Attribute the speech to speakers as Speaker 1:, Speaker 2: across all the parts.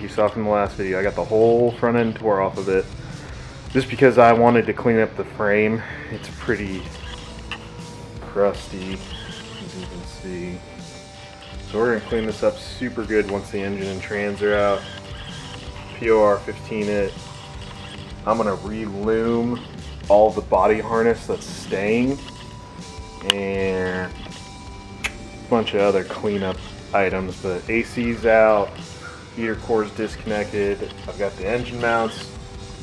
Speaker 1: you saw from the last video, I got the whole front end tore off of it just because I wanted to clean up the frame. It's pretty crusty, as you can see. So we're going to clean this up super good once the engine and trans are out. POR 15 it. I'm going to re-lume all the body harness that's staying and a bunch of other cleanup items, but AC's out, heater core's disconnected, I've got the engine mounts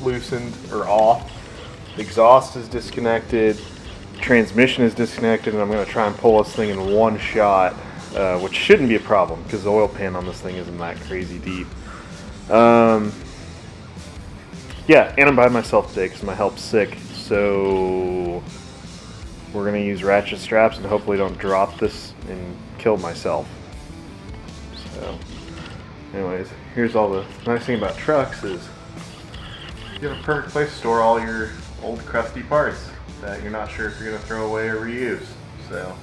Speaker 1: loosened or off, the exhaust is disconnected, transmission is disconnected, and I'm going to try and pull this thing in one shot, which shouldn't be a problem because the oil pan on this thing isn't that crazy deep. Yeah, and I'm by myself today because my help's sick, so we're going to use ratchet straps and hopefully don't drop this and kill myself. So, anyways, here's all the nice thing about trucks is you have a perfect place to store all your old crusty parts that you're not sure if you're going to throw away or reuse. So,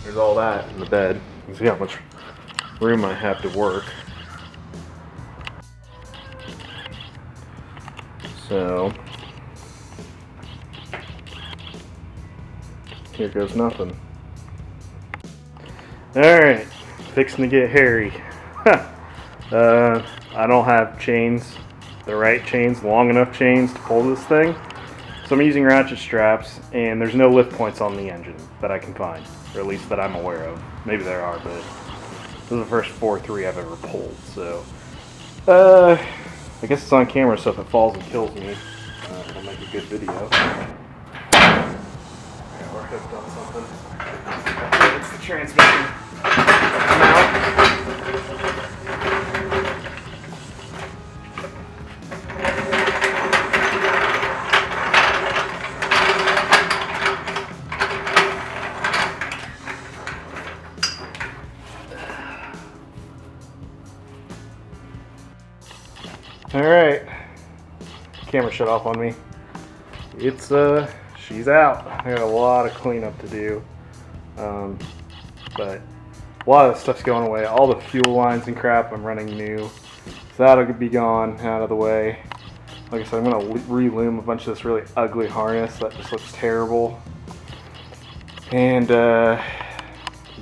Speaker 1: there's all that in the bed. You can see how much room I have to work. So, here goes nothing. Alright, fixing to get hairy. I don't have chains, the right chains, long enough chains to pull this thing. So I'm using ratchet straps, and there's no lift points on the engine that I can find, or at least that I'm aware of. Maybe there are, but this is the first 4.3 I've ever pulled, so I guess it's on camera, so if it falls and kills me, it'll make a good video. Yeah, we're hooked on something. Okay, it's the transmission mount. Alright, camera shut off on me. It's she's out. I got a lot of cleanup to do, but a lot of the stuff's going away. All the fuel lines and crap I'm running new, so that'll be gone out of the way. Like I said, I'm gonna re-lume a bunch of this really ugly harness that just looks terrible. And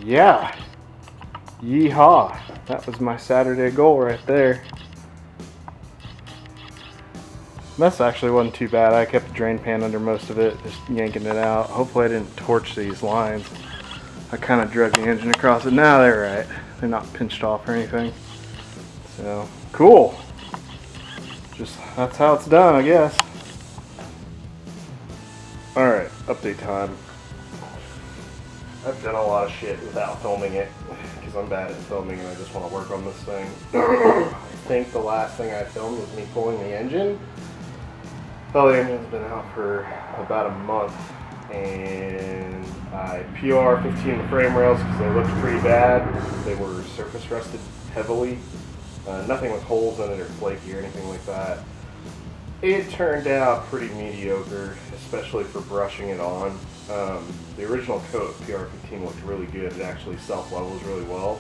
Speaker 1: yeah, yeehaw, that was my Saturday goal right there. This actually wasn't too bad. I kept the drain pan under most of it, just yanking it out. Hopefully I didn't torch these lines. I kind of drug the engine across it. Now they're right. They're not pinched off or anything. So, cool. Just, that's how it's done, I guess. Alright, update time. I've done a lot of shit without filming it, because I'm bad at filming and I just want to work on this thing. I think the last thing I filmed was me pulling the engine. Well, the engine's been out for about a month, and I POR 15 the frame rails because they looked pretty bad. They were surface rusted heavily. Nothing with holes in it or flaky or anything like that. It turned out pretty mediocre, especially for brushing it on. The original coat of POR 15 looked really good. It actually self-levels really well,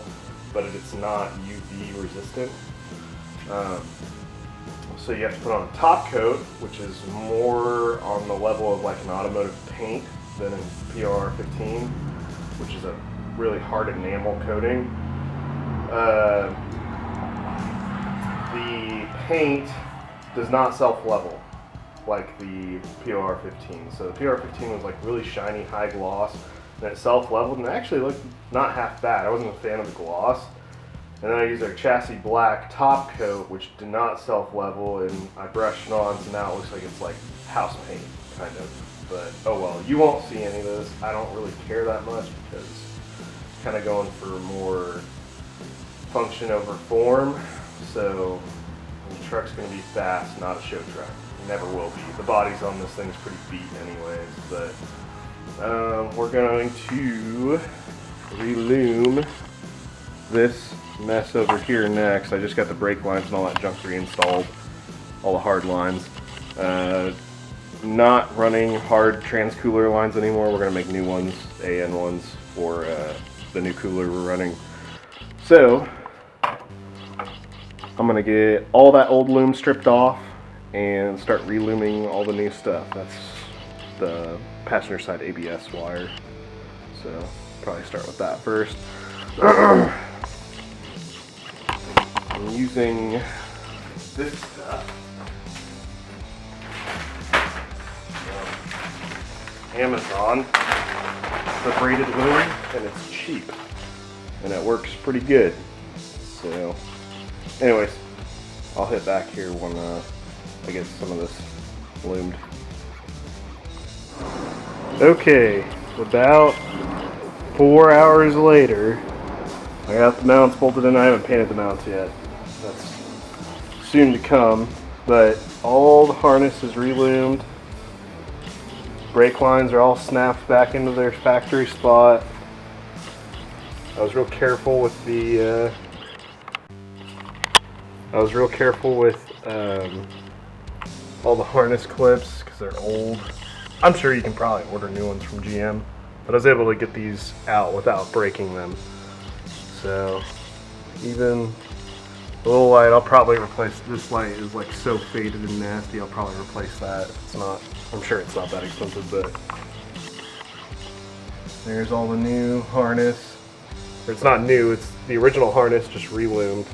Speaker 1: but it's not UV resistant. So you have to put on a top coat, which is more on the level of like an automotive paint than in POR 15, which is a really hard enamel coating. The paint does not self-level like the POR 15. So the POR 15 was like really shiny, high gloss, and it self-leveled, and it actually looked not half bad. I wasn't a fan of the gloss. And then I used our chassis black top coat, which did not self-level, and I brushed it on, so now it looks like it's like house paint, kind of. But, oh well, you won't see any of this. I don't really care that much because I'm kind of going for more function over form. So the truck's going to be fast, not a show truck. It never will be. The bodies on this thing's pretty beat anyways, but we're going to re-lume this mess over here next. I just got the brake lines and all that junk reinstalled, all the hard lines. Not running hard trans cooler lines anymore. We're gonna make new ones, AN ones, for the new cooler we're running. So I'm gonna get all that old loom stripped off and start relooming all the new stuff. That's the passenger side ABS wire. So probably start with that first. I'm using this stuff. Amazon, the braided loom, and it's cheap, and it works pretty good. So, anyways, I'll hit back here when I get some of this loomed. Okay, about 4 hours later, I got the mounts bolted in. I haven't painted the mounts yet. That's soon to come, but all the harness is reloomed. Brake lines are all snapped back into their factory spot. I was real careful with the all the harness clips because they're old. I'm sure you can probably order new ones from GM, but I was able to get these out without breaking them. So even the little light, I'll probably replace. This light is like so faded and nasty, I'll probably replace that. It's not, I'm sure it's not that expensive, but there's all the new harness. It's not new, it's the original harness just reloomed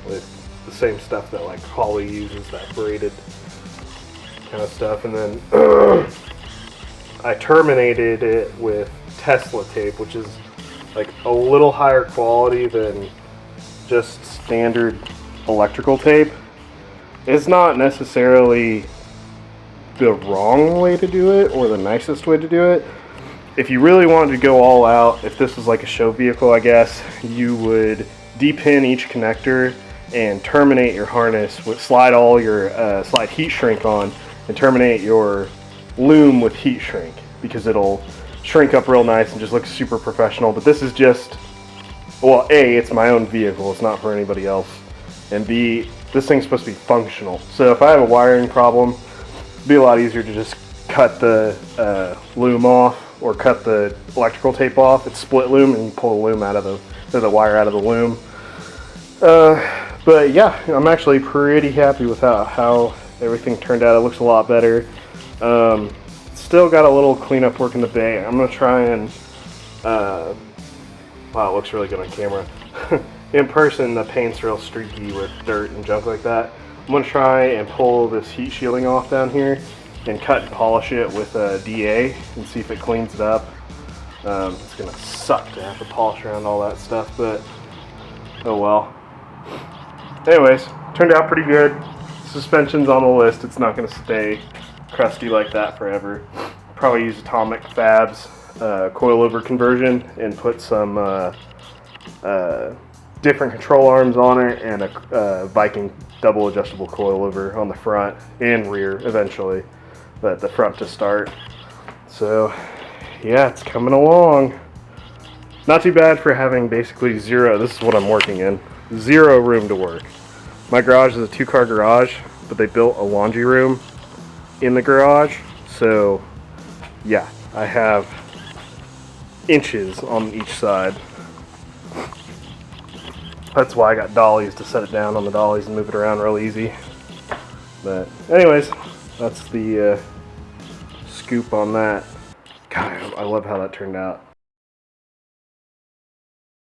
Speaker 1: with the same stuff that like Holly uses, that braided kind of stuff. And then I terminated it with Tesla tape, which is like a little higher quality than just standard electrical tape. It's not necessarily the wrong way to do it or the nicest way to do it. If you really wanted to go all out, if this was like a show vehicle, I guess, you would depin each connector and terminate your harness, slide all your slide heat shrink on and terminate your loom with heat shrink, because it'll shrink up real nice and just look super professional. But this is just, well, A, it's my own vehicle, it's not for anybody else, and B, this thing's supposed to be functional. So if I have a wiring problem, it'd be a lot easier to just cut the loom off or cut the electrical tape off. It's split loom, and you pull the loom out of the wire out of the loom. But yeah, I'm actually pretty happy with how everything turned out. It looks a lot better. Still got a little cleanup work in the bay. I'm gonna try and wow, it looks really good on camera. In person, the paint's real streaky with dirt and junk like that. I'm gonna try and pull this heat shielding off down here and cut and polish it with a DA and see if it cleans it up. It's gonna suck to have to polish around all that stuff, but oh well. Anyways, turned out pretty good. Suspension's on the list. It's not gonna stay crusty like that forever. Probably use Atomic Fab's coilover conversion and put some different control arms on it and a Viking double adjustable coilover on the front and rear eventually, but the front to start. So yeah, it's coming along. Not too bad for having basically zero, this is what I'm working in, zero room to work. My garage is a 2-car garage, but they built a laundry room in the garage, so yeah, I have inches on each side. That's why I got dollies to set it down on the dollies and move it around real easy. But anyways, that's the scoop on that. God, I love how that turned out.